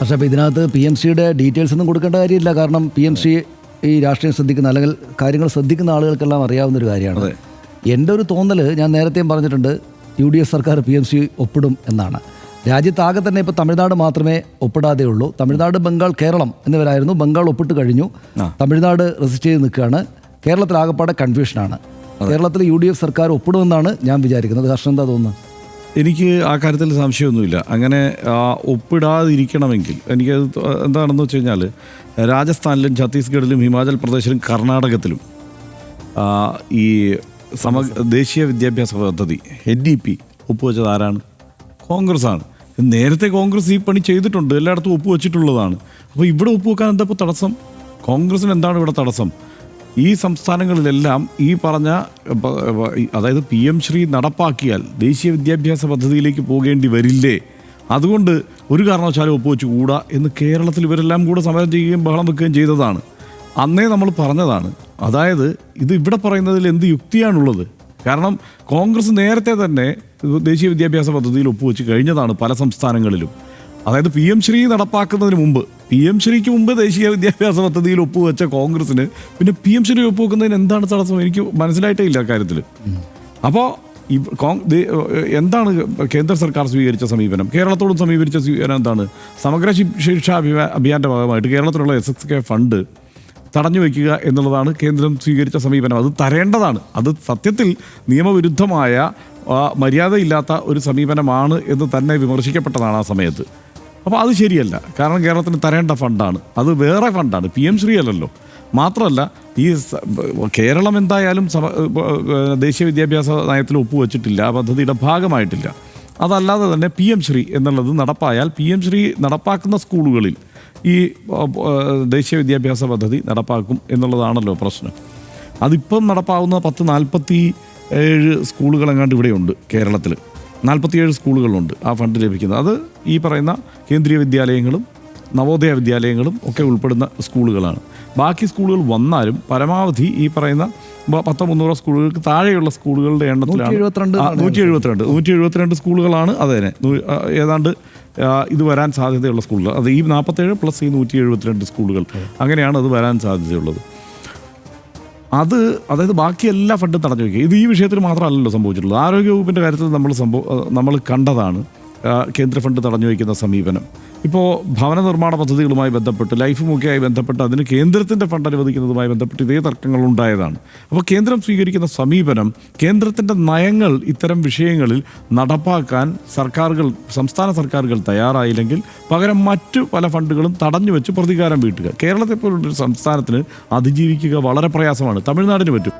പക്ഷേ അപ്പോൾ ഇതിനകത്ത് PMCയുടെ ഡീറ്റെയിൽസ് ഒന്നും കൊടുക്കേണ്ട കാര്യമില്ല. കാരണം PMC ഈ രാഷ്ട്രീയം ശ്രദ്ധിക്കുന്ന അല്ലെങ്കിൽ കാര്യങ്ങൾ ശ്രദ്ധിക്കുന്ന ആളുകൾക്കെല്ലാം അറിയാവുന്നൊരു കാര്യമാണ്. എൻ്റെ ഒരു തോന്നൽ, ഞാൻ നേരത്തെയും പറഞ്ഞിട്ടുണ്ട്, UDF സർക്കാർ PMC ഒപ്പിടും എന്നാണ്. രാജ്യത്താകെ തന്നെ ഇപ്പോൾ തമിഴ്നാട് മാത്രമേ ഒപ്പിടാതെ ഉള്ളൂ. തമിഴ്നാട്, ബംഗാൾ, കേരളം എന്നിവരായിരുന്നു. ബംഗാൾ ഒപ്പിട്ട് കഴിഞ്ഞു, തമിഴ്നാട് റെസിസ്റ്റ് ചെയ്ത് നിൽക്കുകയാണ്. കേരളത്തിൽ ആകെപ്പാടെ കൺഫ്യൂഷനാണ്. കേരളത്തിൽ UDF സർക്കാർ ഒപ്പിടുമെന്നാണ് ഞാൻ വിചാരിക്കുന്നത്. ഹർഷൻ എന്താ തോന്നുന്നത്? എനിക്ക് ആ കാര്യത്തിൽ സംശയമൊന്നുമില്ല. അങ്ങനെ ഒപ്പിടാതിരിക്കണമെങ്കിൽ എനിക്കത് എന്താണെന്ന് വെച്ച് കഴിഞ്ഞാൽ, രാജസ്ഥാനിലും ഛത്തീസ്ഗഡിലും ഹിമാചൽ പ്രദേശിലും കർണാടകത്തിലും ഈ ദേശീയ വിദ്യാഭ്യാസ പദ്ധതി NEP ഒപ്പുവെച്ചത് ആരാണ്? കോൺഗ്രസ്സാണ്. നേരത്തെ കോൺഗ്രസ് ഈ പണി ചെയ്തിട്ടുണ്ട്, എല്ലായിടത്തും ഒപ്പുവെച്ചിട്ടുള്ളതാണ്. അപ്പോൾ ഇവിടെ ഒപ്പുവെക്കാൻ എന്താ ഇപ്പോൾ തടസ്സം? കോൺഗ്രസിന് എന്താണ് ഇവിടെ തടസ്സം? ഈ സംസ്ഥാനങ്ങളിലെല്ലാം ഈ പറഞ്ഞ, അതായത് PM ശ്രീ നടപ്പാക്കിയാൽ ദേശീയ വിദ്യാഭ്യാസ പദ്ധതിയിലേക്ക് പോകേണ്ടി വരില്ലേ? അതുകൊണ്ട് ഒരു കാരണവശാലും ഒപ്പുവെച്ച് കൂടാ എന്ന് കേരളത്തിൽ ഇവരെല്ലാം കൂടെ സമരം ചെയ്യുകയും ബഹളം വെക്കുകയും ചെയ്തതാണ്. അന്നേ നമ്മൾ പറഞ്ഞതാണ്. അതായത് ഇത് ഇവിടെ പറയുന്നതിൽ എന്ത് യുക്തിയാണുള്ളത്? കാരണം കോൺഗ്രസ് നേരത്തെ തന്നെ ദേശീയ വിദ്യാഭ്യാസ പദ്ധതിയിൽ ഒപ്പുവെച്ച് കഴിഞ്ഞതാണ് പല സംസ്ഥാനങ്ങളിലും. അതായത് PM ശ്രീ നടപ്പാക്കുന്നതിന് മുമ്പ്, PM ശ്രീക്ക് മുമ്പ് ദേശീയ വിദ്യാഭ്യാസ പദ്ധതിയിൽ ഒപ്പുവെച്ച കോൺഗ്രസിന് പിന്നെ PM ശ്രീ ഒപ്പുവെക്കുന്നതിന് എന്താണ് തടസ്സം? എനിക്ക് മനസ്സിലായിട്ടേ ഇല്ല കാര്യത്തിൽ. അപ്പോൾ എന്താണ് കേന്ദ്ര സർക്കാർ സ്വീകരിച്ച സമീപനം? കേരളത്തോടും സമീകരിച്ച സമീപനം എന്താണ്? സമഗ്ര ശിക്ഷാ അഭിയാൻ്റെ ഭാഗമായിട്ട് കേരളത്തിലുള്ള SSK ഫണ്ട് തടഞ്ഞു വയ്ക്കുക എന്നുള്ളതാണ് കേന്ദ്രം സ്വീകരിച്ച സമീപനം. അത് തരേണ്ടതാണ്. അത് സത്യത്തിൽ നിയമവിരുദ്ധമായ, മര്യാദയില്ലാത്ത ഒരു സമീപനമാണ് എന്ന് തന്നെ വിമർശിക്കപ്പെട്ടതാണ് ആ സമയത്ത്. അപ്പോൾ അത് ശരിയല്ല. കാരണം കേരളത്തിന് തരേണ്ട ഫണ്ടാണ്, അത് വേറെ ഫണ്ടാണ്, PM ശ്രീ അല്ലല്ലോ. മാത്രമല്ല, ഈ കേരളം എന്തായാലും ദേശീയ വിദ്യാഭ്യാസ നയത്തിൽ ഒപ്പുവെച്ചിട്ടില്ല, ആ പദ്ധതിയുടെ ഭാഗമായിട്ടില്ല. അതല്ലാതെ തന്നെ PM ശ്രീ എന്നുള്ളത് നടപ്പായാൽ PM ശ്രീ നടപ്പാക്കുന്ന സ്കൂളുകളിൽ ഈ ദേശീയ വിദ്യാഭ്യാസ പദ്ധതി നടപ്പാക്കും എന്നുള്ളതാണല്ലോ പ്രശ്നം. അതിപ്പം നടപ്പാവുന്ന 1047 സ്കൂളുകളെങ്ങാണ്ട് ഇവിടെയുണ്ട് കേരളത്തിൽ. 47 സ്കൂളുകളുണ്ട് ആ ഫണ്ട് ലഭിക്കുന്നത്. അത് ഈ പറയുന്ന കേന്ദ്രീയ വിദ്യാലയങ്ങളും നവോദയ വിദ്യാലയങ്ങളും ഒക്കെ ഉൾപ്പെടുന്ന സ്കൂളുകളാണ്. ബാക്കി സ്കൂളുകൾ വന്നാലും പരമാവധി ഈ പറയുന്ന 100-300 സ്കൂളുകൾക്ക് താഴെയുള്ള സ്കൂളുകളുടെ എണ്ണത്തിലാണ് 172 സ്കൂളുകളാണ്. അതുതന്നെ ഏതാണ്ട് ഇത് വരാൻ സാധ്യതയുള്ള സ്കൂളുകൾ. അത് ഈ 47 പ്ലസ് ഈ 172 സ്കൂളുകൾ, അങ്ങനെയാണ് അത് വരാൻ സാധ്യതയുള്ളത്. അതായത് ബാക്കി എല്ലാ ഫണ്ടും തടഞ്ഞു വയ്ക്കുക. ഇത് ഈ വിഷയത്തിൽ മാത്രമല്ലല്ലോ സംഭവിച്ചിട്ടുള്ളത്. ആരോഗ്യവകുപ്പിൻ്റെ കാര്യത്തിൽ നമ്മൾ കണ്ടതാണ് കേന്ദ്ര ഫണ്ട് തടഞ്ഞു വയ്ക്കുന്ന സമീപനം. ഇപ്പോൾ ഭവന നിർമ്മാണ പദ്ധതികളുമായി ബന്ധപ്പെട്ട്, ലൈഫുമൊക്കെയായി ബന്ധപ്പെട്ട് അതിന് കേന്ദ്രത്തിൻ്റെ ഫണ്ട് അനുവദിക്കുന്നതുമായി ബന്ധപ്പെട്ട് ഇതേ തർക്കങ്ങൾ ഉണ്ടായതാണ്. അപ്പോൾ കേന്ദ്രം സ്വീകരിക്കുന്ന സമീപനം, കേന്ദ്രത്തിൻ്റെ നയങ്ങൾ ഇത്തരം വിഷയങ്ങളിൽ നടപ്പാക്കാൻ സംസ്ഥാന സർക്കാരുകൾ തയ്യാറായില്ലെങ്കിൽ പകരം മറ്റു പല ഫണ്ടുകളും തടഞ്ഞു വെച്ച് പ്രതികാരം വീട്ടുക. കേരളത്തെ പോലുള്ളൊരു സംസ്ഥാനത്തിന് അതിജീവിക്കുക വളരെ പ്രയാസമാണ്. തമിഴ്നാടിന് പറ്റും.